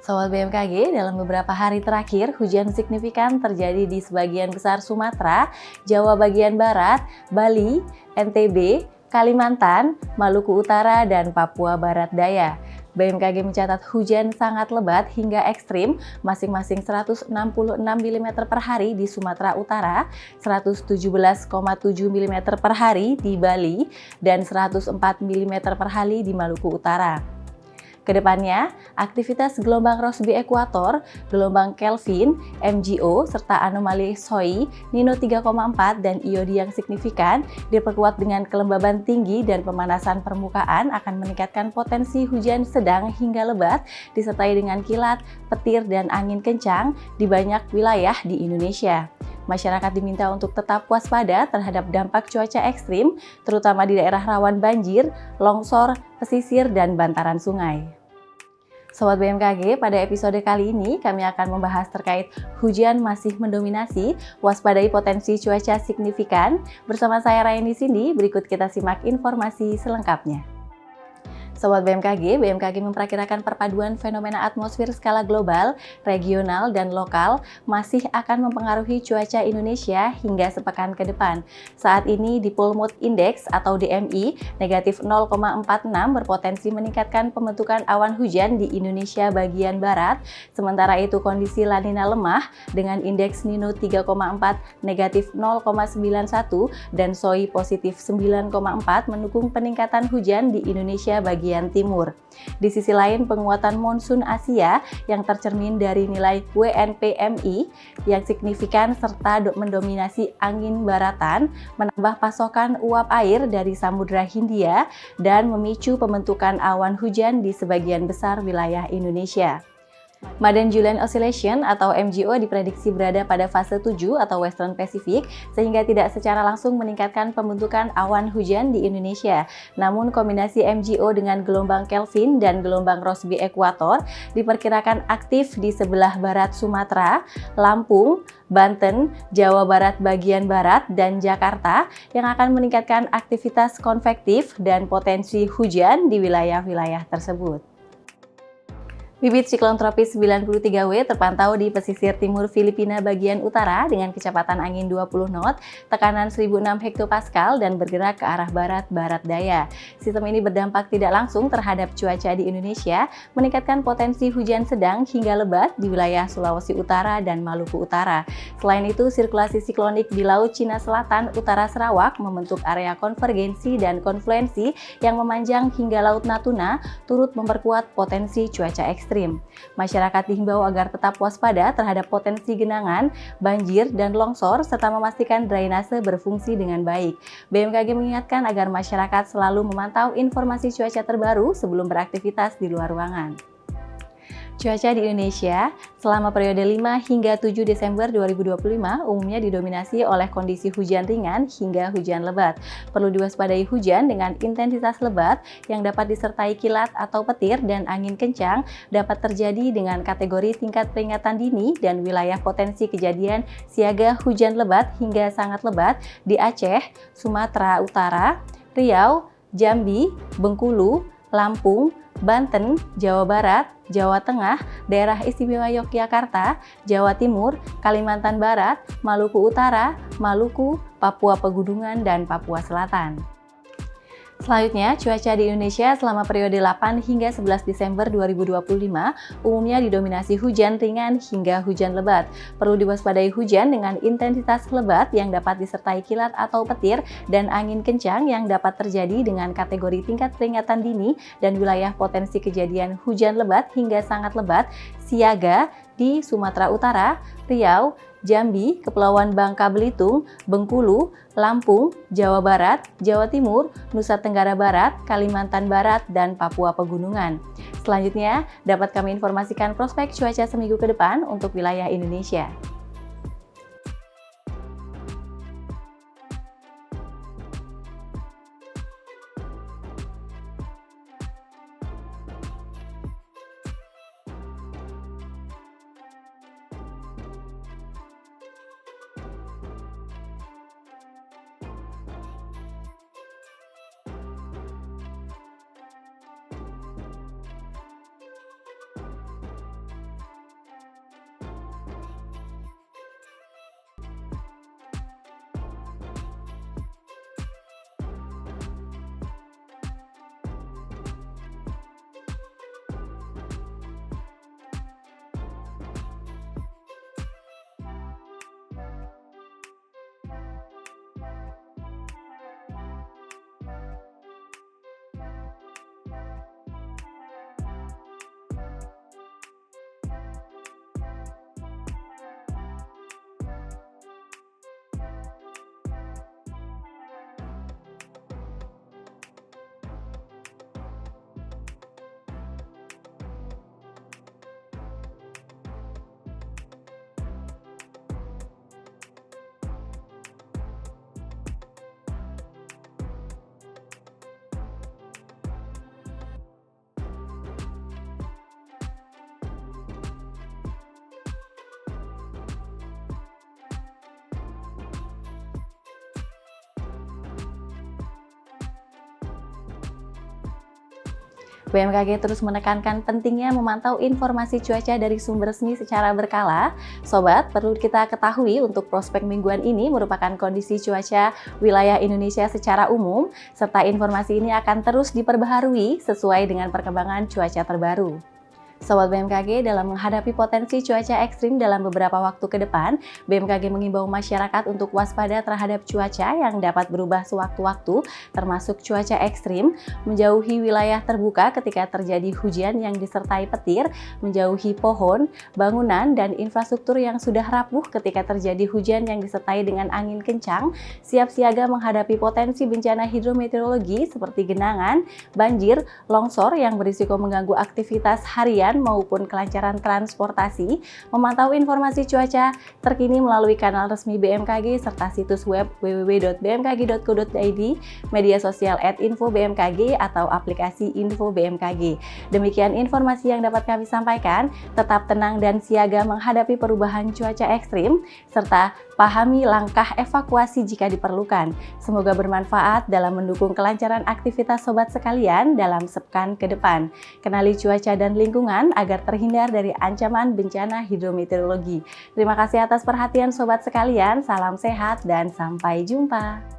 Sobat BMKG, dalam beberapa hari terakhir, hujan signifikan terjadi di sebagian besar Sumatera, Jawa bagian Barat, Bali, NTB, Kalimantan, Maluku Utara, dan Papua Barat Daya. BMKG mencatat hujan sangat lebat hingga ekstrim, masing-masing 166 mm per hari di Sumatera Utara, 117,7 mm per hari di Bali, dan 104 mm per hari di Maluku Utara. Kedepannya, aktivitas gelombang Rossby ekuator, gelombang Kelvin, MGO, serta anomali SOI, Nino 3,4 dan IOD yang signifikan diperkuat dengan kelembaban tinggi dan pemanasan permukaan akan meningkatkan potensi hujan sedang hingga lebat disertai dengan kilat, petir, dan angin kencang di banyak wilayah di Indonesia. Masyarakat diminta untuk tetap waspada terhadap dampak cuaca ekstrim, terutama di daerah rawan banjir, longsor, pesisir, dan bantaran sungai. Sobat BMKG, pada episode kali ini kami akan membahas terkait hujan masih mendominasi, waspadai potensi cuaca signifikan. Bersama saya Raini Cindy, berikut kita simak informasi selengkapnya. Sobat BMKG memperkirakan perpaduan fenomena atmosfer skala global, regional, dan lokal masih akan mempengaruhi cuaca Indonesia hingga sepekan ke depan. Saat ini Dipole Mood Index atau DMI negatif 0,46 berpotensi meningkatkan pembentukan awan hujan di Indonesia bagian barat, sementara itu kondisi La Nina lemah dengan indeks Nino 3,4 negatif 0,91 dan SOI positif 9,4 mendukung peningkatan hujan di Indonesia bagian timur. Di sisi lain, penguatan monsun Asia yang tercermin dari nilai WNPMI yang signifikan serta mendominasi angin baratan menambah pasokan uap air dari Samudra Hindia dan memicu pembentukan awan hujan di sebagian besar wilayah Indonesia. Madden-Julian Oscillation atau MGO diprediksi berada pada fase 7 atau Western Pacific sehingga tidak secara langsung meningkatkan pembentukan awan hujan di Indonesia. Namun kombinasi MGO dengan gelombang Kelvin dan gelombang Rossby ekuator diperkirakan aktif di sebelah barat Sumatera, Lampung, Banten, Jawa Barat bagian barat, dan Jakarta yang akan meningkatkan aktivitas konvektif dan potensi hujan di wilayah-wilayah tersebut. Bibit siklon tropis 93W terpantau di pesisir timur Filipina bagian utara dengan kecepatan angin 20 knot, tekanan 1006 hektopascal dan bergerak ke arah barat-barat daya. Sistem ini berdampak tidak langsung terhadap cuaca di Indonesia, meningkatkan potensi hujan sedang hingga lebat di wilayah Sulawesi Utara dan Maluku Utara. Selain itu, sirkulasi siklonik di Laut Cina Selatan Utara Sarawak membentuk area konvergensi dan konfluensi yang memanjang hingga Laut Natuna, turut memperkuat potensi cuaca ekstrim. Masyarakat dihimbau agar tetap waspada terhadap potensi genangan, banjir, dan longsor, serta memastikan drainase berfungsi dengan baik. BMKG mengingatkan agar masyarakat selalu memantau informasi cuaca terbaru sebelum beraktivitas di luar ruangan. Cuaca di Indonesia selama periode 5 hingga 7 Desember 2025 umumnya didominasi oleh kondisi hujan ringan hingga hujan lebat. Perlu diwaspadai hujan dengan intensitas lebat yang dapat disertai kilat atau petir dan angin kencang dapat terjadi dengan kategori tingkat peringatan dini dan wilayah potensi kejadian siaga hujan lebat hingga sangat lebat di Aceh, Sumatera Utara, Riau, Jambi, Bengkulu, Lampung, Banten, Jawa Barat, Jawa Tengah, Daerah Istimewa Yogyakarta, Jawa Timur, Kalimantan Barat, Maluku Utara, Maluku, Papua Pegunungan, dan Papua Selatan. Selanjutnya, cuaca di Indonesia selama periode 8 hingga 11 Desember 2025 umumnya didominasi hujan ringan hingga hujan lebat. Perlu diwaspadai hujan dengan intensitas lebat yang dapat disertai kilat atau petir dan angin kencang yang dapat terjadi dengan kategori tingkat peringatan dini dan wilayah potensi kejadian hujan lebat hingga sangat lebat siaga di Sumatera Utara, Riau, Jambi, Kepulauan Bangka Belitung, Bengkulu, Lampung, Jawa Barat, Jawa Timur, Nusa Tenggara Barat, Kalimantan Barat, dan Papua Pegunungan. Selanjutnya, dapat kami informasikan prospek cuaca seminggu ke depan untuk wilayah Indonesia. BMKG terus menekankan pentingnya memantau informasi cuaca dari sumber resmi secara berkala. Sobat, perlu kita ketahui untuk prospek mingguan ini merupakan kondisi cuaca wilayah Indonesia secara umum, serta informasi ini akan terus diperbaharui sesuai dengan perkembangan cuaca terbaru. Sobat BMKG, dalam menghadapi potensi cuaca ekstrim dalam beberapa waktu ke depan, BMKG mengimbau masyarakat untuk waspada terhadap cuaca yang dapat berubah sewaktu-waktu, termasuk cuaca ekstrim, menjauhi wilayah terbuka ketika terjadi hujan yang disertai petir, menjauhi pohon, bangunan, dan infrastruktur yang sudah rapuh ketika terjadi hujan yang disertai dengan angin kencang, siap siaga menghadapi potensi bencana hidrometeorologi seperti genangan, banjir, longsor yang berisiko mengganggu aktivitas harian maupun kelancaran transportasi, memantau informasi cuaca terkini melalui kanal resmi BMKG serta situs web www.bmkg.go.id, media sosial @info_bmkg atau aplikasi Info BMKG. Demikian informasi yang dapat kami sampaikan. Tetap tenang dan siaga menghadapi perubahan cuaca ekstrim, serta pahami langkah evakuasi jika diperlukan. Semoga bermanfaat dalam mendukung kelancaran aktivitas sobat sekalian dalam sepekan ke depan. Kenali cuaca dan lingkungan agar terhindar dari ancaman bencana hidrometeorologi. Terima kasih atas perhatian sobat sekalian, salam sehat dan sampai jumpa.